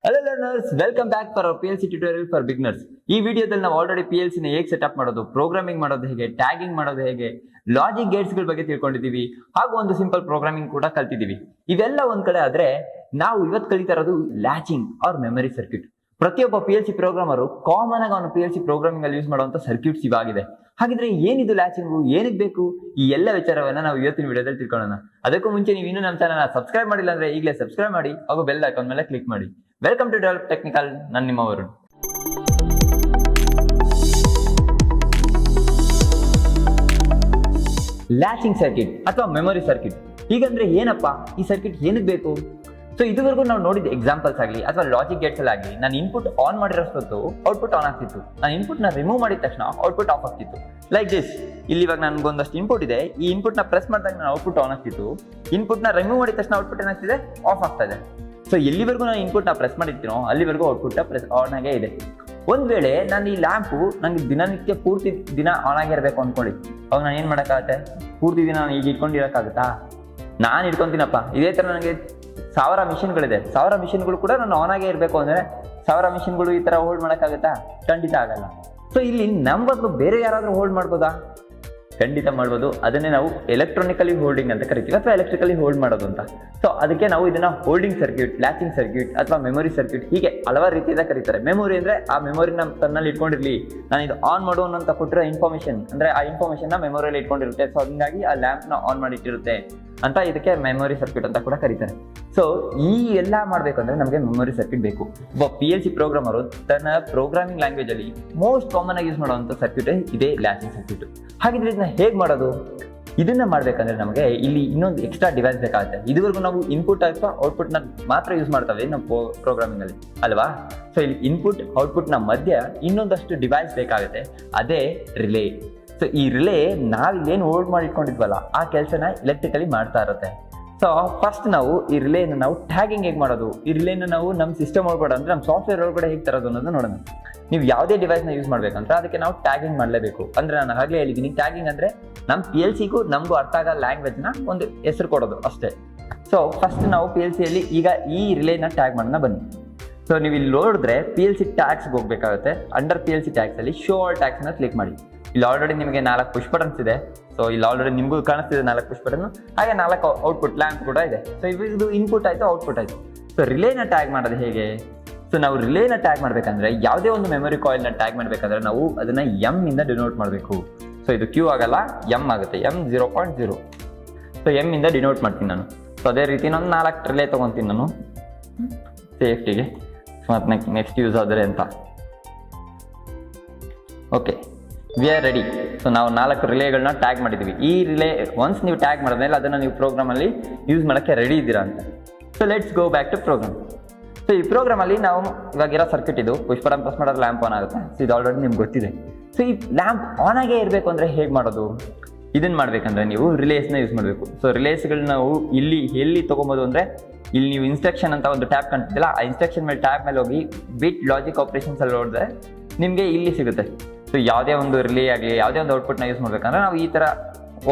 Hello learners, welcome back for our PLC tutorial for beginners. ಈ ವಿಡಿಯೋದಲ್ಲಿ ನಾವು already PLC ನ ಹೇಗೆ ಸೆಟಪ್ ಮಾಡೋದು, ಪ್ರೋಗ್ರಾಮಿಂಗ್ ಮಾಡೋದು ಹೇಗೆ, ಟ್ಯಾಗಿಂಗ್ ಮಾಡೋದು ಹೇಗೆ, ಲಾಜಿಕ್ ಗೇಟ್ಸ್ ಗಳ ಬಗ್ಗೆ ತಿಳ್ಕೊಂಡಿದ್ದೀವಿ. ಹಾಗೂ ಒಂದು ಸಿಂಪಲ್ ಪ್ರೋಗ್ರಾಮಿಂಗ್ ಕೂಡ ಕಲ್ತಿದ್ದೀವಿ. ಇವೆಲ್ಲ ಒಂದ್ ಕಡೆ ಆದ್ರೆ ನಾವು ಇವತ್ತು ಕಲಿತಾ ಇರೋದು ಲ್ಯಾಚಿಂಗ್ ಆರ್ ಮೆಮರಿ ಸರ್ಕ್ಯೂಟ್. ಪ್ರತಿಯೊಬ್ಬ PLC ಪ್ರೋಗ್ರಾಮರು ಕಾಮನ್ ಆಗಿ ಅವನು PLC ಪ್ರೋಗ್ರಾಮಿಂಗ್ ಅಲ್ಲಿ ಯೂಸ್ ಮಾಡುವಂತ ಸರ್ಕ್ಯೂಟ್ಸ್ ಇವಾಗಿದೆ. ಹಾಗಿದ್ರೆ ಏನಿದು ಲ್ಯಾಚಿಂಗು, ಏನಕ್ಕೆ ಬೇಕು, ಈ ಎಲ್ಲ ವಿಚಾರವನ್ನ ನಾವು ಇವತ್ತಿನ ವಿಡಿಯೋದಲ್ಲಿ ತಿಳ್ಕೊಳ್ಳೋಣ. ಅದಕ್ಕೂ ಮುಂಚೆ ನೀವು ಇನ್ನೂ ನಮ್ಮ ಚಾನಲ್ ಸಬ್ಸ್ಕ್ರೈಬ್ ಮಾಡಿಲ್ಲ ಅಂದ್ರೆ ಈಗಲೇ ಸಬ್ಸ್ಕ್ರೈಬ್ ಮಾಡಿ ಹಾಗೂ ಬೆಲ್ ಐಕಾನ್ ಮೇಲೆ ಕ್ಲಿಕ್ ಮಾಡಿ. Welcome to develop technical. ನಾನು ನಿಮ್ಮ ವರುಣ್. ಲ್ಯಾಚಿಂಗ್ ಸರ್ಕ್ಯೂಟ್ ಅಥವಾ ಮೆಮೊರಿ ಸರ್ಕ್ಯೂಟ್ ಹೀಗಂದ್ರೆ ಏನಪ್ಪಾ, ಈ ಸರ್ಕ್ಯೂಟ್ ಏನಕ್ಕೆ ಬೇಕು? ಸೊ ಇದುವರೆಗೂ ನಾವು ನೋಡಿದ ಎಕ್ಸಾಂಪಲ್ಸ್ ಆಗಲಿ ಅಥವಾ ಲಾಜಿಕ್ ಗೇಟ್ಸ್ ಅಲ್ಲಿ ಆಗಲಿ, ನಾನು ಇನ್ಪುಟ್ ಆನ್ ಮಾಡಿರೋಷ್ಟು ಔಟ್ಪುಟ್ ಆನ್ ಆಗ್ತಿತ್ತು, ನಾನು ಇನ್ಪುಟ್ ನ ರಿಮೂವ್ ಮಾಡಿದ ತಕ್ಷಣ ಔಟ್ಪುಟ್ ಆಫ್ ಆಗ್ತಿತ್ತು. Like this. ಇಲ್ಲಿ ಇವಾಗ ನನ್ಗೊಂದಷ್ಟು ಇನ್ಪುಟ್ ಇದೆ, ಈ ಇನ್ಪುಟ್ ನ ಪ್ರೆಸ್ ಮಾಡಿದಾಗ ನಾನು ಔಟ್ಪುಟ್ ಆನ್ ಆಗ್ತಿತ್ತು, ಇನ್ಪುಟ್ ನ ರಿಮೂವ್ ಮಾಡಿದ ತಕ್ಷಣ ಔಟ್ಪುಟ್ ಏನಾಗ್ತಿದೆ, ಆಫ್ ಆಗ್ತಾ ಇದೆ. ಸೊ ಎಲ್ಲಿವರೆಗೂ ನಾನು ಇನ್ಪುಟ್ ನ ಪ್ರೆಸ್ ಮಾಡಿರ್ತೀನೋ ಅಲ್ಲಿವರೆಗೂ ಔಟ್ಪುಟ್ ಪ್ರೆಸ್ ಆನ್ ಆಗೇ ಇದೆ. ಒಂದ್ ವೇಳೆ ನಾನು ಈ ಲ್ಯಾಂಪು ನಂಗೆ ದಿನನಿತ್ಯ ಪೂರ್ತಿ ದಿನ ಆನ್ ಆಗಿರ್ಬೇಕು ಅನ್ಕೊಳ್ಳಿ, ಅವಾಗ ನಾನು ಏನ್ ಮಾಡಕ್ಕಾಗತ್ತೆ? ಪೂರ್ತಿ ದಿನ ನಾನು ಈಗ ಇಟ್ಕೊಂಡಿರಕ್ಕಾಗತ್ತಾ? ನಾನು ಇಟ್ಕೊಂತೀನಪ್ಪ. ಇದೇ ತರ ನನಗೆ 1000 ಮಿಷಿನ್ಗಳಿದೆ, 1000 ಮಿಷಿನ್ಗಳು ಕೂಡ ನಾನು ಆನ್ ಆಗೇ ಇರಬೇಕು ಅಂದ್ರೆ 1000 ಮಿಷಿನ್ಗಳು ಈ ತರ ಹೋಲ್ಡ್ ಮಾಡಕ್ಕಾಗತ್ತಾ? ಖಂಡಿತ ಆಗಲ್ಲ. ಸೊ ಇಲ್ಲಿ ನಮ್ಮ ಬದಲು ಬೇರೆ ಯಾರಾದ್ರೂ ಹೋಲ್ಡ್ ಮಾಡ್ಬೋದಾ? ಖಂಡಿತ ಮಾಡ್ಬೋದು. ಅದನ್ನೇ ನಾವು ಎಲೆಕ್ಟ್ರಾನಿಕಲಿ ಹೋಲ್ಡಿಂಗ್ ಅಂತ ಕರಿತೀವಿ, ಅಥವಾ ಎಲೆಕ್ಟ್ರಿಕಲಿ ಹೋಲ್ಡ್ ಮಾಡೋದು ಅಂತ. ಸೊ ಅದಕ್ಕೆ ನಾವು ಇದನ್ನ ಹೋಲ್ಡಿಂಗ್ ಸರ್ಕ್ಯೂಟ್, ಲ್ಯಾಚಿಂಗ್ ಸರ್ಕ್ಯೂಟ್ ಅಥವಾ ಮೆಮೊರಿ ಸರ್ಕ್ಯೂಟ್ ಹೀಗೆ ಹಲವಾರು ರೀತಿಯಿಂದ ಕರೀತಾರೆ. ಮೆಮೊರಿ ಅಂದ್ರೆ ಆ ಮೆಮೊರಿನ ತನ್ನಲ್ಲಿ ಇಟ್ಕೊಂಡಿರ್ಲಿ, ನಾನು ಇದು ಆನ್ ಮಾಡು ಅಂತ ಕೊಟ್ಟಿರೋ ಇನ್ಫಾರ್ಮೇಶನ್ ಅಂದ್ರೆ ಆ ಇನ್ಫಾರ್ಮೇಶನ್ ನ ಮೆಮೊರಿಯಲ್ಲಿ ಇಟ್ಕೊಂಡಿರುತ್ತೆ. ಸೊ ಹಂಗಾಗಿ ಆ ಲ್ಯಾಂಪ್ ನ ಆನ್ ಮಾಡಿಟ್ಟಿರುತ್ತೆ ಅಂತ ಇದಕ್ಕೆ ಮೆಮೊರಿ ಸರ್ಕ್ಯೂಟ್ ಅಂತ ಕೂಡ ಕರೀತಾರೆ. ಸೊ ಈ ಎಲ್ಲ ಮಾಡ್ಬೇಕಂದ್ರೆ ನಮಗೆ ಮೆಮೊರಿ ಸರ್ಕ್ಯೂಟ್ ಬೇಕು. ಒಬ್ಬ PLC ಪ್ರೋಗ್ರಾಮರು ತನ್ನ ಪ್ರೋಗ್ರಾಮಿಂಗ್ ಲ್ಯಾಂಗ್ವೇಜ್ ಅಲ್ಲಿ ಮೋಸ್ಟ್ ಕಾಮನ್ ಆಗಿ ಯೂಸ್ ಮಾಡುವಂತ ಸರ್ಕ್ಯೂಟ್ ಇದೇ ಲ್ಯಾಚಿಂಗ್ ಸರ್ಕ್ಯೂಟ್. ಹಾಗಿದ್ರೆ ಇದನ್ನ ಹೇಗೆ ಮಾಡೋದು? ಇದನ್ನ ಮಾಡ್ಬೇಕಂದ್ರೆ ನಮಗೆ ಇಲ್ಲಿ ಇನ್ನೊಂದು ಎಕ್ಸ್ಟ್ರಾ ಡಿವೈಸ್ ಬೇಕಾಗುತ್ತೆ. ಇದುವರೆಗೂ ನಾವು ಇನ್ಪುಟ್ ಅಥವಾ ಔಟ್ಪುಟ್ ನ ಮಾತ್ರ ಯೂಸ್ ಮಾಡ್ತೇವೆ ನಮ್ಮ ಪ್ರೋಗ್ರಾಮಿಂಗ್ ಅಲ್ಲಿ ಅಲ್ವಾ? ಸೊ ಇಲ್ಲಿ ಇನ್ಪುಟ್ ಔಟ್ಪುಟ್ ನ ಮಧ್ಯ ಇನ್ನೊಂದಷ್ಟು ಡಿವೈಸ್ ಬೇಕಾಗುತ್ತೆ, ಅದೇ ರಿಲೇ. ಸೊ ಈ ರಿಲೇ ನಾವಿಲ್ಲೇನು ಹೋಲ್ಡ್ ಮಾಡಿ ಇಟ್ಕೊಂಡಿದ್ವಲ್ಲ ಆ ಕೆಲಸನ ಎಲೆಕ್ಟ್ರಿಕಲಿ ಮಾಡ್ತಾ ಇರುತ್ತೆ. ಸೊ ಫಸ್ಟ್ ನಾವು ಈ ರಿಲೇನ ನಾವು ಟ್ಯಾಗಿಂಗ್ ಹೇಗೆ ಮಾಡೋದು, ಈ ರಿಲೇನ ನಾವು ನಮ್ಮ ಸಿಸ್ಟಮ್ ಒಳಗಡೆ ಅಂದ್ರೆ ನಮ್ಮ ಸಾಫ್ಟ್ವೇರ್ ಒಳಗಡೆ ಹೇಗೆ ತರೋದು ಅನ್ನೋದು ನೋಡೋಣ. ನೀವು ಯಾವುದೇ ಡಿವೈಸ್ನ ಯೂಸ್ ಮಾಡ್ಬೇಕಂದ್ರೆ ಅದಕ್ಕೆ ನಾವು ಟ್ಯಾಗಿಂಗ್ ಮಾಡಲೇಬೇಕು. ಅಂದ್ರೆ ನಾನು ಆಗಲೇ ಹೇಳಿದ್ದೀನಿ, ಟ್ಯಾಗಿಂಗ್ ಅಂದ್ರೆ ನಮ್ಮ PLCಗೂ ನಮಗೂ ಅರ್ಥ ಆಗೋ ಲ್ಯಾಂಗ್ವೇಜ್ನ ಒಂದು ಹೆಸರು ಕೊಡೋದು ಅಷ್ಟೇ. ಸೊ ಫಸ್ಟ್ ನಾವು PLCಯಲ್ಲಿ ಈಗ ಈ ರಿಲೇನ ಟ್ಯಾಗ್ ಮಾಡೋಣ ಬನ್ನಿ. ಸೊ ನೀವು ಇಲ್ಲಿ ನೋಡಿದ್ರೆ PLC ಟ್ಯಾಗ್ಸ್ಗೆ ಹೋಗ್ಬೇಕಾಗುತ್ತೆ. ಅಂಡರ್ PLC ಟ್ಯಾಗ್ಸ್ ಅಲ್ಲಿ ಶೋ ಆಲ್ ಟ್ಯಾಗ್ಸ್ ನ ಕ್ಲಿಕ್ ಮಾಡಿ. ಇಲ್ಲಿ ಆಲ್ರೆಡಿ ನಿಮಗೆ 4 ಪುಷ್ ಬಟನ್ಸ್ ಇದೆ. ಸೊ ಇಲ್ಲಿ ಆಲ್ರೆಡಿ ನಿಮಗೂ ಕಾಣಿಸ್ತಿದೆ 4 ಪುಷ್ ಬಟನ್, ಹಾಗೆ 4 ಔಟ್ಪುಟ್ ಲ್ಯಾಂಪ್ ಕೂಡ ಇದೆ. ಸೊ ಇದು ಇನ್ಪುಟ್ ಆಯ್ತು, ಔಟ್ಪುಟ್ ಆಯ್ತು. ಸೊ ರಿಲೇನ ಟ್ಯಾಗ್ ಮಾಡೋದು ಹೇಗೆ? ಸೊ ನಾವು ರಿಲೇನ ಟ್ಯಾಗ್ ಮಾಡ್ಬೇಕಂದ್ರೆ ಯಾವುದೇ ಒಂದು ಮೆಮೊರಿ ಕಾಯಿಲ್ ನ ಟ್ಯಾಗ್ ಮಾಡ್ಬೇಕಂದ್ರೆ ನಾವು ಅದನ್ನ M ಇಂದ ಡಿನೋಟ್ ಮಾಡಬೇಕು. ಸೊ ಇದು Q ಆಗಲ್ಲ, M ಆಗುತ್ತೆ. M0.0. ಸೊ M ಇಂದ ಡಿನೋಟ್ ಮಾಡ್ತೀನಿ ನಾನು. ಸೊ ಅದೇ ರೀತಿ ನಾನು 4 ರಿಲೇ ತಗೊಂತೀನಿ ನಾನು ಸೇಫ್ಟಿಗೆ, ಮತ್ತೆ ನೆಕ್ಸ್ಟ್ ಯೂಸ್ ಆದರೆ ಅಂತ. Okay, we are ready. So ನಾವು 4 ರಿಲೇಗಳನ್ನ ಟ್ಯಾಗ್ ಮಾಡಿದ್ದೀವಿ. ಈ ರಿಲೇ ಒನ್ಸ್ ನೀವು ಟ್ಯಾಗ್ ಮಾಡಿದ್ಮೇಲೆ ಅದನ್ನು ನೀವು ಪ್ರೋಗ್ರಾಮಲ್ಲಿ ಯೂಸ್ ಮಾಡೋಕ್ಕೆ ರೆಡಿ ಇದ್ದೀರಾ ಅಂತ. So let's go back to program. So ಈ ಪ್ರೋಗ್ರಾಮಲ್ಲಿ ನಾವು ಇವಾಗಿರೋ ಸರ್ಕ್ಯೂಟ್ ಇದು ಪುಷ್ ಬಟನ್ ಪ್ರೆಸ್ ಮಾಡಿದ್ರೆ ಲ್ಯಾಂಪ್ ಆನ್ ಆಗುತ್ತೆ. ಸೊ ಇದು ಆಲ್ರೆಡಿ ನಿಮ್ಗೆ ಗೊತ್ತಿದೆ. ಸೊ ಈ ಲ್ಯಾಂಪ್ ಆನ್ ಆಗೇ ಇರಬೇಕು ಅಂದರೆ ಹೇಗೆ ಮಾಡೋದು? ಇದನ್ನು ಮಾಡಬೇಕಂದ್ರೆ ನೀವು ರಿಲೇಸ್ನ ಯೂಸ್ ಮಾಡಬೇಕು. ಸೊ ರಿಲೇಸ್ಗಳನ್ನ ನಾವು ಇಲ್ಲಿ ಎಲ್ಲಿ ತೊಗೊಬೋದು ಅಂದರೆ ಇಲ್ಲಿ ನೀವು ಇನ್ಸ್ಟ್ರಕ್ಷನ್ ಅಂತ ಒಂದು ಟ್ಯಾಬ್ ಕಾಣ್ತಿಲ್ಲ, ಆ ಇನ್ಸ್ಟ್ರಕ್ಷನ್ ಮೇಲೆ ಟ್ಯಾಬ್ ಮೇಲೆ ಹೋಗಿ ಬಿಟ್ ಲಾಜಿಕ್ ಆಪರೇಷನ್ಸ್ ಅಲ್ಲಿ ನೋಡಿದ್ರೆ ನಿಮಗೆ ಇಲ್ಲಿ ಸಿಗುತ್ತೆ. ಸೊ ಯಾವುದೇ ಒಂದು ರಿಲೇ ಆಗಲಿ ಯಾವುದೇ ಒಂದು ಔಟ್ಪುಟ್ನ ಯೂಸ್ ಮಾಡ್ಬೇಕಂದ್ರೆ ನಾವು ಈ ಥರ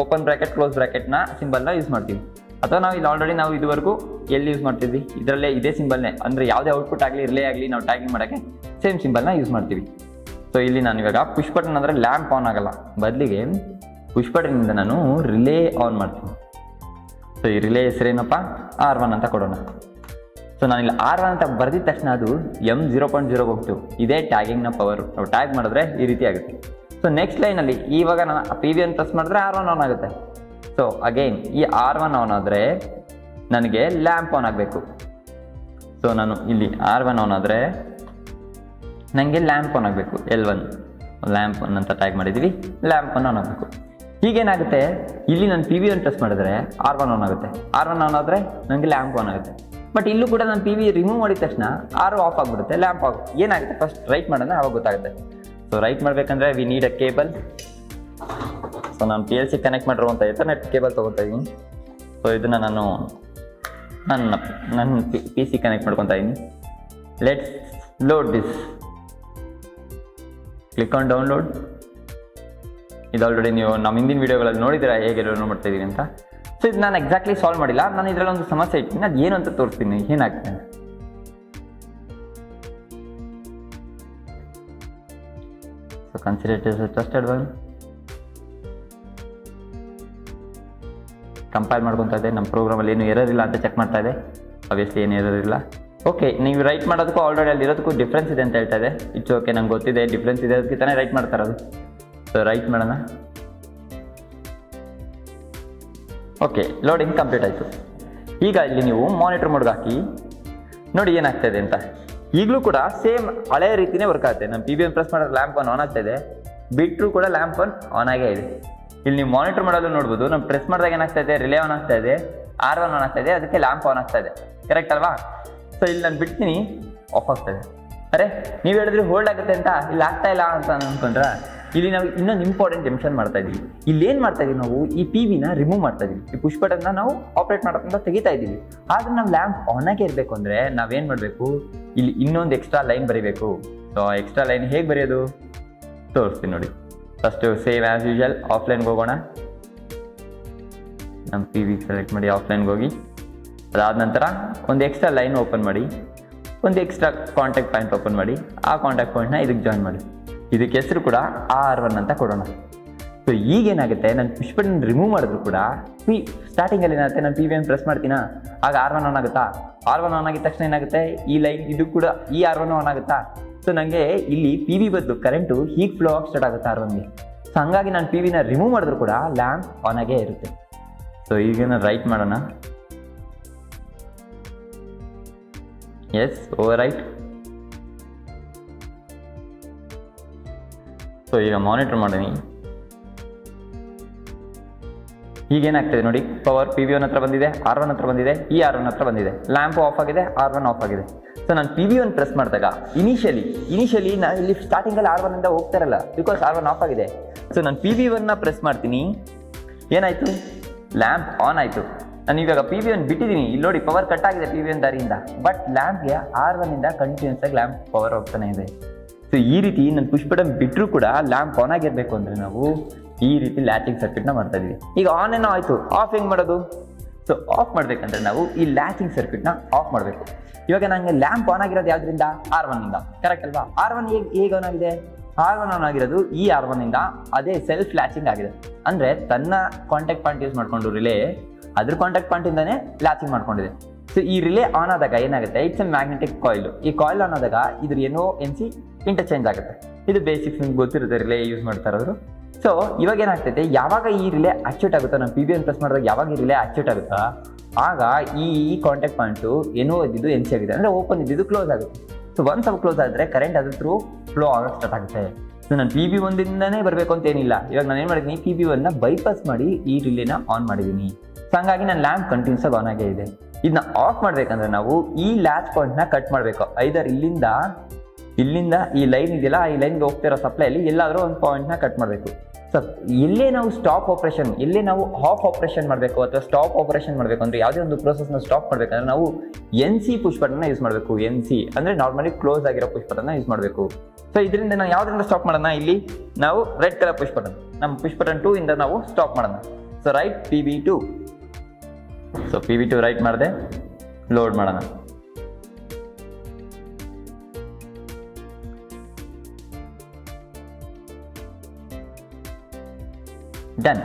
ಓಪನ್ ಬ್ರಾಕೆಟ್ ಕ್ಲೋಸ್ ಬ್ರಾಕೆಟ್ನ ಸಿಂಬಲ್ನ ಯೂಸ್ ಮಾಡ್ತೀವಿ. ಅಥವಾ ನಾವು ಇಲ್ಲಿ ಆಲ್ರೆಡಿ ನಾವು ಇದುವರೆಗೂ ಎಲ್ಲಿ ಯೂಸ್ ಮಾಡ್ತಿದ್ವಿ, ಇದರಲ್ಲೇ ಇದೇ ಸಿಂಬಲ್ನೇ, ಅಂದರೆ ಯಾವುದೇ ಔಟ್ಪುಟ್ ಆಗಲಿ ರಿಲೇ ಆಗಲಿ ನಾವು ಟ್ಯಾಗಿಂಗ್ ಮಾಡೋಕ್ಕೆ ಸೇಮ್ ಸಿಂಬಲ್ನ ಯೂಸ್ ಮಾಡ್ತೀವಿ. ಸೊ ಇಲ್ಲಿ ನಾನು ಇವಾಗ ಪುಷ್ ಬಟನ್ ಅಂದರೆ ಲ್ಯಾಂಪ್ ಆನ್ ಆಗಲ್ಲ, ಬದಲಿಗೆ ಪುಷ್ ಬಟನ್ನಿಂದ ನಾನು ರಿಲೇ ಆನ್ ಮಾಡ್ತೀನಿ. ಸೊ ಈ ರಿಲೇ ಹೆಸರೇನಪ್ಪ, R1 ಅಂತ ಕೊಡೋಣ. ಸೊ ನಾನಿಲ್ಲಿ R1 ಅಂತ ಬರೆದಿದ ತಕ್ಷಣ ಅದು M0.0 ಹೋಗ್ತು. ಇದೇ ಟ್ಯಾಗಿಂಗ್ನ ಪವರ್. ನಾವು ಟ್ಯಾಗ್ ಮಾಡಿದ್ರೆ ಈ ರೀತಿ ಆಗುತ್ತೆ. ಸೊ ನೆಕ್ಸ್ಟ್ ಲೈನಲ್ಲಿ ಇವಾಗ ನಾನು PV1 ಪ್ರೆಸ್ ಮಾಡಿದ್ರೆ R1 ಆನ್ ಆಗುತ್ತೆ. ಸೊ ಅಗೈನ್ ಈ R1 ಆನ್ ಆದರೆ ನನಗೆ ಲ್ಯಾಂಪ್ ಆನ್ ಆಗಬೇಕು. ಸೊ ನಾನು ಇಲ್ಲಿ R1 ಆನ್ ಆದರೆ ನನಗೆ ಲ್ಯಾಂಪ್ ಆನ್ ಆಗಬೇಕು. L1 ಲ್ಯಾಂಪ್ ಆನ್ ಅಂತ ಟ್ಯಾಗ್ ಮಾಡಿದ್ದೀವಿ, ಲ್ಯಾಂಪ್ ಆನ್ ಆಗಬೇಕು. ಹೀಗೇನಾಗುತ್ತೆ, ಇಲ್ಲಿ ನಾನು PV1 ಪ್ರೆಸ್ ಮಾಡಿದ್ರೆ R1 ಆನ್ ಆಗುತ್ತೆ, R1 ಆನ್ ಆದರೆ ನನಗೆ ಲ್ಯಾಂಪ್ ಆನ್ ಆಗುತ್ತೆ. ಬಟ್ ಇಲ್ಲೂ ಕೂಡ ನಾನು PV ರಿಮೂವ್ ಮಾಡಿದ ತಕ್ಷಣ R ಆಫ್ ಆಗಿಬಿಡುತ್ತೆ, ಲ್ಯಾಂಪ್ ಆಫ್. ಏನಾಗುತ್ತೆ ಫಸ್ಟ್ ರೈಟ್ ಮಾಡೋಣ, ಅವಾಗ ಗೊತ್ತಾಗುತ್ತೆ. ಸೊ ರೈಟ್ ಮಾಡಬೇಕಂದ್ರೆ we need a cable. So ನಾನು PLC ಕನೆಕ್ಟ್ ಮಾಡಿರುವಂಥ ಎಥರ್ನೆಟ್ ಕೇಬಲ್ ತೊಗೊತಾ ಇದ್ದೀನಿ. ಸೊ ಇದನ್ನು ನಾನು ನನ್ನ PC ಕನೆಕ್ಟ್ ಮಾಡ್ಕೊತಾ ಇದ್ದೀನಿ. Let's load this. Click on download. ಇದು ಆಲ್ರೆಡಿ ನೀವು ನಮ್ಮ ಹಿಂದಿನ ವೀಡಿಯೋಗಳಲ್ಲಿ ನೋಡಿದ್ದೀರಾ ಹೇಗೆ ಡೌನ್ಲೋಡ್ ಮಾಡ್ತಾ ಇದ್ದೀನಿ ಅಂತ. ಸೊ ಇದು ನಾನು ಎಕ್ಸಾಕ್ಟ್ಲಿ ಸಾಲ್ವ್ ಮಾಡಿಲ್ಲ, ನಾನು ಇದರಲ್ಲಿ ಒಂದು ಸಮಸ್ಯೆ ಇಟ್ಟಿದ್ದೀನಿ, ಅದು ಏನು ಅಂತ ತೋರಿಸ್ತೀನಿ ಏನಾಗ್ತದೆ. So consider it is a trusted one. Compile ಮಾಡ್ಕೊತಾ ಇದೆ. ನಮ್ಮ ಪ್ರೋಗ್ರಾಮಲ್ಲಿ ಏನು ಎರರ್ ಇಲ್ಲ ಅಂತ ಚೆಕ್ ಮಾಡ್ತಾ ಇದೆ. ಆಬ್ವಿಯಸ್ಲಿ ಏನು ಎರರ್ ಇಲ್ಲ. ಓಕೆ, ನೀವು ರೈಟ್ ಮಾಡೋದಕ್ಕೂ ಆಲ್ರೆಡಿ ಅಲ್ಲಿ ಇರೋದಕ್ಕೂ ಡಿಫ್ರೆನ್ಸ್ ಇದೆ ಅಂತ ಹೇಳ್ತಾ ಇದೆ. ಇಟ್ಸ್ ಓಕೆ, ನಂಗೆ ಗೊತ್ತಿದೆ ಡಿಫ್ರೆನ್ಸ್ ಇದೆ, ಅದಕ್ಕೆ ತಾನೇ ರೈಟ್ ಮಾಡ್ತಾ ಇರೋದು. ಸೊ ರೈಟ್ ಮಾಡೋಣ. ಓಕೆ, ಲೋಡಿಂಗ್ ಕಂಪ್ಲೀಟ್ ಆಯಿತು. ಈಗ ಇಲ್ಲಿ ನೀವು ಮಾನಿಟರ್ ಮೋಡ್ಗೆ ಹಾಕಿ ನೋಡಿ ಏನಾಗ್ತಾಯಿದೆ ಅಂತ. ಈಗಲೂ ಕೂಡ ಸೇಮ್ ಹಳೆಯ ರೀತಿಯೇ ವರ್ಕ್ ಆಗುತ್ತೆ. ನಮ್ಮ PBN ಪ್ರೆಸ್ ಮಾಡಿದ್ರೆ ಲ್ಯಾಂಪ್ ಆನ್ ಆಗ್ತಾ ಇದೆ, ಬಿಟ್ಟರು ಕೂಡ ಲ್ಯಾಂಪ್ ಆನ್ ಆಗೇ ಇದೆ. ಇಲ್ಲಿ ನೀವು ಮಾನಿಟರ್ ಮಾಡೋದು ನೋಡ್ಬೋದು. ನಮ್ಮ ಪ್ರೆಸ್ ಮಾಡಿದಾಗ ಏನಾಗ್ತಾ ಇದೆ, ರಿಲೇ ಆನ್ ಆಗ್ತಾ ಇದೆ, R1 ಆನ್ ಆಗ್ತಾ ಇದೆ, ಅದಕ್ಕೆ ಲ್ಯಾಂಪ್ ಆನ್ ಆಗ್ತಾ ಇದೆ. ಕರೆಕ್ಟ್ ಅಲ್ವಾ? ಸೊ ಇಲ್ಲಿ ನಾನು ಬಿಡ್ತೀನಿ, ಆಫ್ ಆಗ್ತಾಯಿದೆ. ಅರೆ, ನೀವು ಹೇಳಿದ್ರೆ ಹೋಲ್ಡ್ ಆಗುತ್ತೆ ಅಂತ, ಇಲ್ಲಿ ಆಗ್ತಾ ಇಲ್ಲ ಅಂತ ಅಂದ್ಕೊಂಡ್ರೆ ಇಲ್ಲಿ ನಾವು ಇನ್ನೊಂದು ಇಂಪಾರ್ಟೆಂಟ್ ಮೆನ್ಷನ್ ಮಾಡ್ತಾ ಇದೀವಿ. ಇಲ್ಲಿ ಏನು ಮಾಡ್ತಾ ಇದೀವಿ ನಾವು, ಈ PBನ ರಿಮೂವ್ ಮಾಡ್ತಾ ಇದೀವಿ. ಈ ಪುಷ್ ಬಟನ್ನ ನಾವು ಆಪರೇಟ್ ಮಾಡೋದ್ರಿಂದ ತೆಗಿತಾ ಇದ್ದೀವಿ. ಆದ್ರೆ ನಾವು ಲ್ಯಾಂಪ್ ಆನ್ ಆಗೇ ಇರಬೇಕು ಅಂದರೆ ನಾವೇನು ಮಾಡಬೇಕು, ಇಲ್ಲಿ ಇನ್ನೊಂದು ಎಕ್ಸ್ಟ್ರಾ ಲೈನ್ ಬರೀಬೇಕು. ಸೊ ಎಕ್ಸ್ಟ್ರಾ ಲೈನ್ ಹೇಗೆ ಬರೆಯೋದು ತೋರಿಸ್ತೀನಿ ನೋಡಿ. ಫಸ್ಟು ಸೇವ್ ಆ್ಯಸ್ ಯೂಶುವಲ್ ಆಫ್ಲೈನ್ಗೆ ಹೋಗೋಣ. ನಮ್ಮ PB ಸೆಲೆಕ್ಟ್ ಮಾಡಿ ಆಫ್ಲೈನ್ಗೆ ಹೋಗಿ, ಅದಾದ ನಂತರ ಒಂದು ಎಕ್ಸ್ಟ್ರಾ ಲೈನ್ ಓಪನ್ ಮಾಡಿ, ಒಂದು ಎಕ್ಸ್ಟ್ರಾ ಕಾಂಟ್ಯಾಕ್ಟ್ ಪಾಯಿಂಟ್ ಓಪನ್ ಮಾಡಿ. ಆ ಕಾಂಟ್ಯಾಕ್ಟ್ ಪಾಯಿಂಟ್ನ ಇದಕ್ಕೆ ಜಾಯಿನ್ ಮಾಡಿ. ಇದಕ್ಕೆ ಹೆಸರು ಕೂಡ R1 ಅಂತ ಕೊಡೋಣ. ಸೊ ಈಗೇನಾಗುತ್ತೆ, ನಾನು ಪುಷ್ ಬಟನ್ ರಿಮೂವ್ ಮಾಡಿದ್ರು ಕೂಡ ಸ್ಟಾರ್ಟಿಂಗಲ್ಲಿ ಏನಾಗುತ್ತೆ, ನಾನು PBN ಪ್ರೆಸ್ ಮಾಡ್ತೀನಾ, ಆಗ R1 ಆನ್ ಆಗುತ್ತಾ? R1 ಆನ್ ಆಗಿದ ತಕ್ಷಣ ಏನಾಗುತ್ತೆ, ಈ ಲೈನ್ ಇದು ಕೂಡ ಈ R1 ಆನ್ ಆಗುತ್ತಾ? ಸೊ ನನಗೆ ಇಲ್ಲಿ PB ಬದಲು ಕರೆಂಟು ಹೀಗೆ ಫ್ಲೋ ಆಗಿ ಸ್ಟಾರ್ಟ್ ಆಗುತ್ತೆ R1ಗೆ. ಸೊ ಹಂಗಾಗಿ ನಾನು PBನ ರಿಮೂವ್ ಮಾಡಿದ್ರು ಕೂಡ ಲ್ಯಾಂಪ್ ಆನ್ ಆಗೇ ಇರುತ್ತೆ. ಸೊ ಈಗ ನಾನು ರೈಟ್ ಮಾಡೋಣ. Yes, over write. ಸೊ ಈಗ ಮಾನಿಟರ್ ಮಾಡೀನಿ. ಈಗೇನಾಗ್ತದೆ ನೋಡಿ, ಪವರ್ PB1 ಹತ್ರ ಬಂದಿದೆ, R1 ಹತ್ರ ಬಂದಿದೆ, ಈ R1 ಹತ್ರ ಬಂದಿದೆ, ಲ್ಯಾಂಪು ಆಫ್ ಆಗಿದೆ, R1 ಆಫ್ ಆಗಿದೆ. ಸೊ ನಾನು PB1 ಪ್ರೆಸ್ ಮಾಡಿದಾಗ ಇನಿಷಿಯಲಿ ನಾನು ಇಲ್ಲಿ ಸ್ಟಾರ್ಟಿಂಗಲ್ಲಿ R1 ಇಂದ ಹೋಗ್ತಾ ಇರಲ್ಲ, ಬಿಕಾಸ್ R1 ಆಫ್ ಆಗಿದೆ. ಸೊ ನಾನು PB1ನ ಪ್ರೆಸ್ ಮಾಡ್ತೀನಿ, ಏನಾಯಿತು, ಲ್ಯಾಂಪ್ ಆನ್ ಆಯಿತು. ನಾನು ಇವಾಗ PB1 ಬಿಟ್ಟಿದ್ದೀನಿ, ಇಲ್ಲಿ ನೋಡಿ ಪವರ್ ಕಟ್ ಆಗಿದೆ PB1 ದಾರಿಯಿಂದ, ಬಟ್ ಲ್ಯಾಂಪ್ಗೆ R1 ಇಂದ ಕಂಟಿನ್ಯೂಸ್ ಆಗಿ ಲ್ಯಾಂಪ್ ಪವರ್ ಹೋಗ್ತಾನೆ ಇದೆ. ಸೊ ಈ ರೀತಿ ನಾನು ಪುಷ್ ಬಟನ್ ಬಿಟ್ಟರೂ ಕೂಡ ಲ್ಯಾಂಪ್ ಆನ್ ಆಗಿರಬೇಕು ಅಂದರೆ ನಾವು ಈ ರೀತಿ ಲ್ಯಾಚಿಂಗ್ ಸರ್ಕ್ಯೂಟ್ನ ಮಾಡ್ತಾ ಇದೀವಿ. ಈಗ ಆನ್ ಏನೋ ಆಯಿತು, ಆಫ್ ಹೆಂಗೆ ಮಾಡೋದು? ಸೊ ಆಫ್ ಮಾಡಬೇಕಂದ್ರೆ ನಾವು ಈ ಲ್ಯಾಚಿಂಗ್ ಸರ್ಕ್ಯೂಟ್ನ ಆಫ್ ಮಾಡಬೇಕು. ಇವಾಗ ನನಗೆ ಲ್ಯಾಂಪ್ ಆನ್ ಆಗಿರೋದು ಯಾವುದರಿಂದ? R1 ಇಂದ. ಕರೆಕ್ಟ್ ಅಲ್ವಾ? R1 ಹೇಗೆ ಆನ್ ಆಗಿದೆ? R1 ಆನ್ ಆಗಿರೋದು ಈ R1 ಇಂದ, ಅದೇ ಸೆಲ್ಫ್ ಲ್ಯಾಚಿಂಗ್ ಆಗಿದೆ. ಅಂದರೆ ತನ್ನ ಕಾಂಟ್ಯಾಕ್ಟ್ ಪಾಯಿಂಟ್ ಯೂಸ್ ಮಾಡಿಕೊಂಡು ರಿಲೇ ಅದ್ರ ಕಾಂಟ್ಯಾಕ್ಟ್ ಪಾಯಿಂಟ್ ಇಂದಾನೆ ಲ್ಯಾಚಿಂಗ್ ಮಾಡ್ಕೊಂಡಿದೆ. ಸೊ ಈ ರಿಲೇ ಆನ್ ಆದಾಗ ಏನಾಗುತ್ತೆ, ಇಟ್ಸ್ ಎ ಮ್ಯಾಗ್ನೆಟಿಕ್ ಕಾಯಿಲ್. ಈ ಕಾಯಿಲ್ ಆನ್ ಆದಾಗ ಇದ್ರ NO/NC ಇಂಟರ್ಚೇಂಜ್ ಆಗುತ್ತೆ. ಇದು ಬೇಸಿಕ್ಸ್ ನಿಮ್ಗೆ ಗೊತ್ತಿರುತ್ತೆ, ರಿಲೇ ಯೂಸ್ ಮಾಡ್ತಾ ಇರೋರು. ಸೊ ಇವಾಗ ಏನಾಗ್ತೈತೆ, ಯಾವಾಗ ಈ ರಿಲೇ ಆಕ್ಚುಟ್ ಆಗುತ್ತೋ, ನಾವು PBN ಪ್ರೆಸ್ ಮಾಡಿದಾಗ ಯಾವಾಗ ಈ ರಿಲೇ ಆಕ್ಚುಟ್ ಆಗುತ್ತಾ, ಆಗ ಈ ಕಾಂಟ್ಯಾಕ್ಟ್ ಪಾಯಿಂಟು NO ಇದ್ದಿದ್ದು NC ಆಗಿದೆ, ಅಂದರೆ ಓಪನ್ ಇದ್ದಿದ್ದು ಕ್ಲೋಸ್ ಆಗುತ್ತೆ. ಸೊ ಒನ್ಸ್ ಅವು ಕ್ಲೋಸ್ ಆದರೆ ಕರೆಂಟ್ ಅದ್ರ ಥ್ರೂ ಫ್ಲೋ ಆಗೋಕ್ಕೆ ಸ್ಟಾರ್ಟ್ ಆಗುತ್ತೆ. ಸೊ ನಾನು PB1 ಬರಬೇಕು ಅಂತ ಏನಿಲ್ಲ. ಇವಾಗ ನಾನು ಏನು ಮಾಡಿದ್ದೀನಿ, PB1ನ ಬೈಪಾಸ್ ಮಾಡಿ ಈ ರಿಲೇನ ಆನ್ ಮಾಡಿದ್ದೀನಿ. ಸೊ ಹಂಗಾಗಿ ನನ್ನ ಲ್ಯಾಂಪ್ ಕಂಟಿನ್ಯೂಸ್ ಆಗಿ ಆನ್ ಆಗೇ ಇದೆ. ಇದನ್ನ ಆಫ್ ಮಾಡಬೇಕಂದ್ರೆ ನಾವು ಈ ಲ್ಯಾಚ್ ಪಾಯಿಂಟ್ನ ಕಟ್ ಮಾಡಬೇಕು. ಐದರ್ ಇಲ್ಲಿಂದ ಈ ಲೈನ್ ಇದೆಯಲ್ಲ, ಈ ಲೈನ್ಗೆ ಹೋಗ್ತಿರೋ ಸಪ್ಲೈಯಲ್ಲಿ ಎಲ್ಲಾದರೂ ಒಂದು ಪಾಯಿಂಟ್ನ ಕಟ್ ಮಾಡಬೇಕು. ಸೊ ಎಲ್ಲೇ ನಾವು ಸ್ಟಾಪ್ ಆಪ್ರೇಷನ್, ಎಲ್ಲೇ ನಾವು ಆಫ್ ಆಪ್ರೇಷನ್ ಮಾಡಬೇಕು ಅಥವಾ ಸ್ಟಾಪ್ ಆಪ್ರೇಷನ್ ಮಾಡಬೇಕು ಅಂದರೆ, ಯಾವುದೇ ಒಂದು ಪ್ರೋಸೆಸ್ನ ಸ್ಟಾಪ್ ಮಾಡಬೇಕಂದ್ರೆ ನಾವು NC ಪುಷ್ ಬಟನ್ನ ಯೂಸ್ ಮಾಡಬೇಕು. NC ಅಂದರೆ ನಾರ್ಮಲಿ ಕ್ಲೋಸ್ ಆಗಿರೋ ಪುಷ್ ಬಟನ್ನ ಯೂಸ್ ಮಾಡಬೇಕು. ಸೊ ಇದರಿಂದ ನಾವು ಯಾವುದರಿಂದ ಸ್ಟಾಪ್ ಮಾಡೋಣ, ಇಲ್ಲಿ ನಾವು ರೆಡ್ ಕಲರ್ ಪುಷ್ ಬಟನ್, ನಮ್ಮ ಪುಷ್ ಬಟನ್ 2 ಇಂದ ನಾವು ಸ್ಟಾಪ್ ಮಾಡೋಣ. So right PB2. So PB2 right ಮಾಡಿದೆ, ಲೋಡ್ ಮಾಡೋಣ. ಡನ್.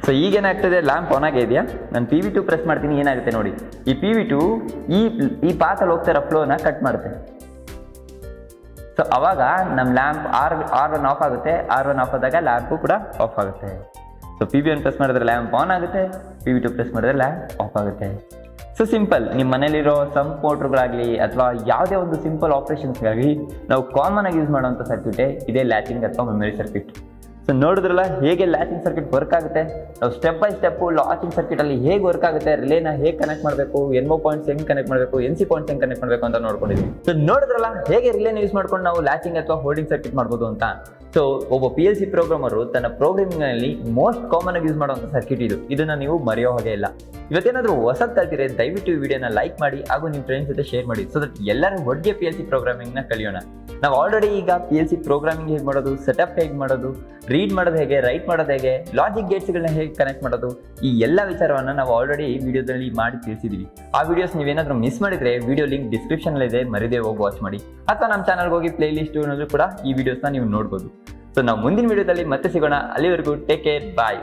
ಸೊ ಈಗೇನಾಗ್ತದೆ, ಲ್ಯಾಂಪ್ ಆನ್ ಆಗೇ ಇದೆಯಾ? ನಾನು PB2 ಪ್ರೆಸ್ ಮಾಡ್ತೀನಿ, ಏನಾಗುತ್ತೆ ನೋಡಿ, ಈ PB2 ಈ ಪಾತಲ್ಲಿ ಹೋಗ್ತಾರೋ ಫ್ಲೋನ ಕಟ್ ಮಾಡುತ್ತೆ. ಸೊ ಅವಾಗ ನಮ್ಮ ಲ್ಯಾಂಪ್ R1 ಆಫ್ ಆಗುತ್ತೆ. R1 ಆಫ್ ಆದಾಗ ಲ್ಯಾಂಪು ಕೂಡ ಆಫ್ ಆಗುತ್ತೆ. ಸೊ PB1 ಪ್ರೆಸ್ ಮಾಡಿದ್ರೆ ಲ್ಯಾಂಪ್ ಆನ್ ಆಗುತ್ತೆ, PB2 ಪ್ರೆಸ್ ಮಾಡಿದ್ರೆ ಲ್ಯಾಂಪ್ ಆಫ್ ಆಗುತ್ತೆ. So simple. ನಿಮ್ಮ ಮನೇಲಿರೋ ಸಮ್ ಮೋಟ್ರುಗಳಾಗಲಿ ಅಥವಾ ಯಾವುದೇ ಒಂದು ಸಿಂಪಲ್ ಆಪ್ರೇಷನ್ಸ್ಗಾಗಲಿ ನಾವು ಕಾಮನ್ ಆಗಿ ಯೂಸ್ ಮಾಡುವಂಥ ಸರ್ಕ್ಯೂಟೇ ಇದೇ ಲ್ಯಾಚಿಂಗ್ ಅಥವಾ ಮೆಮೊರಿ ಸರ್ಕ್ಯೂಟ್. ಸೊ ನೋಡಿದ್ರಲ್ಲ ಹೇಗೆ ಲ್ಯಾಚಿಂಗ್ ಸರ್ಕ್ಯೂಟ್ ವರ್ಕ್ ಆಗುತ್ತೆ. ನಾವು ಸ್ಟೆಪ್ ಬೈ ಸ್ಟೆಪ್ಪು ಲ್ಯಾಚಿಂಗ್ ಸರ್ಕ್ಯೂಟಲ್ಲಿ ಹೇಗೆ ವರ್ಕ್ ಆಗುತ್ತೆ, ರಿಲೇನ ಹೇಗೆ ಕನೆಕ್ಟ್ ಮಾಡಬೇಕು, NO ಪಾಯಿಂಟ್ಸ್ ಹೆಂಗೆ ಕನೆಕ್ಟ್ ಮಾಡಬೇಕು, NC ಪಾಯಿಂಟ್ಸ್ ಹೆಂಗೆ ಕನೆಕ್ಟ್ ಮಾಡಬೇಕು ಅಂತ ನೋಡ್ಕೊಂಡಿದ್ವಿ. ಸೊ ನೋಡಿದ್ರಲ್ಲ ಹೇಗೆ ರಿಲೇನ ಯೂಸ್ ಮಾಡ್ಕೊಂಡು ನಾವು ಲ್ಯಾಚಿಂಗ್ ಅಥವಾ ಹೋಲ್ಡಿಂಗ್ ಸರ್ಕ್ಯೂಟ್ ಮಾಡ್ಬೋದು ಅಂತ. ಸೊ ಒಬ್ಬ PLC ಪ್ರೋಗ್ರಾಮರು ತನ್ನ ಪ್ರೋಗ್ರಾಮಿಂಗ್ನಲ್ಲಿ ಮೋಸ್ಟ್ ಕಾಮನ್ ಆಗಿ ಯೂಸ್ ಮಾಡುವಂಥ ಸರ್ಕ್ಯೂಟ್ ಇದು. ಇದನ್ನು ನೀವು ಮರೆಯೋ ಹಾಗೆ ಇಲ್ಲ. ಇವತ್ತೇನಾದರೂ ಹೊಸದು ಕಲ್ತಿದ್ರೆ ದಯವಿಟ್ಟು ಈ ವಿಡಿಯೋನ ಲೈಕ್ ಮಾಡಿ ಹಾಗೂ ನಿಮ್ಮ ಫ್ರೆಂಡ್ಸ್ ಜೊತೆ ಶೇರ್ ಮಾಡಿ. ಸೊ ದಟ್ ಎಲ್ಲರೂ ಒಟ್ಟಿಗೆ PLC ಪ್ರೋಗ್ರಾಮಿಂಗ್ನ ಕಲಿಯೋಣ. ನಾವು ಆಲ್ರೆಡಿ ಈಗ PLC ಪ್ರೋಗ್ರಾಮಿಂಗ್ ಹೇಗೆ ಮಾಡೋದು, ಸೆಟಪ್ ಹೇಗೆ ಮಾಡೋದು, ರೀಡ್ ಮಾಡೋದು ಹೇಗೆ, ರೈಟ್ ಮಾಡೋದು ಹೇಗೆ, ಲಾಜಿಕ್ ಗೇಟ್ಸ್ಗಳನ್ನ ಹೇಗೆ ಕನೆಕ್ಟ್ ಮಾಡೋದು, ಈ ಎಲ್ಲ ವಿಚಾರವನ್ನು ನಾವು ಆಲ್ರೆಡಿ ವಿಡಿಯೋದಲ್ಲಿ ಮಾಡಿ ತಿಳಿಸಿದ್ದೀವಿ. ಆ ವಿಡಿಯೋಸ್ ನೀವೇನಾದರೂ ಮಿಸ್ ಮಾಡಿದರೆ ವಿಡಿಯೋ ಲಿಂಕ್ ಡಿಸ್ಕ್ರಿಪ್ಷನಲ್ಲಿದೆ, ಮರಿದೇ ಹೋಗಿ ವಾಚ್ ಮಾಡಿ. ಅಥವಾ ನಮ್ಮ ಚಾನಲ್ಗೆ ಹೋಗಿ ಪ್ಲೇ ಲಿಸ್ಟ್ ಅನ್ನೋದು ಕೂಡ ಈ ವಿಡಿಯೋಸ್ನ ನೀವು ನೋಡ್ಬೋದು. ಸೊ ನಾವು ಮುಂದಿನ ವಿಡಿಯೋದಲ್ಲಿ ಮತ್ತೆ ಸಿಗೋಣ. ಅಲ್ಲಿವರೆಗೂ ಟೇಕ್ ಕೇರ್, ಬಾಯ್.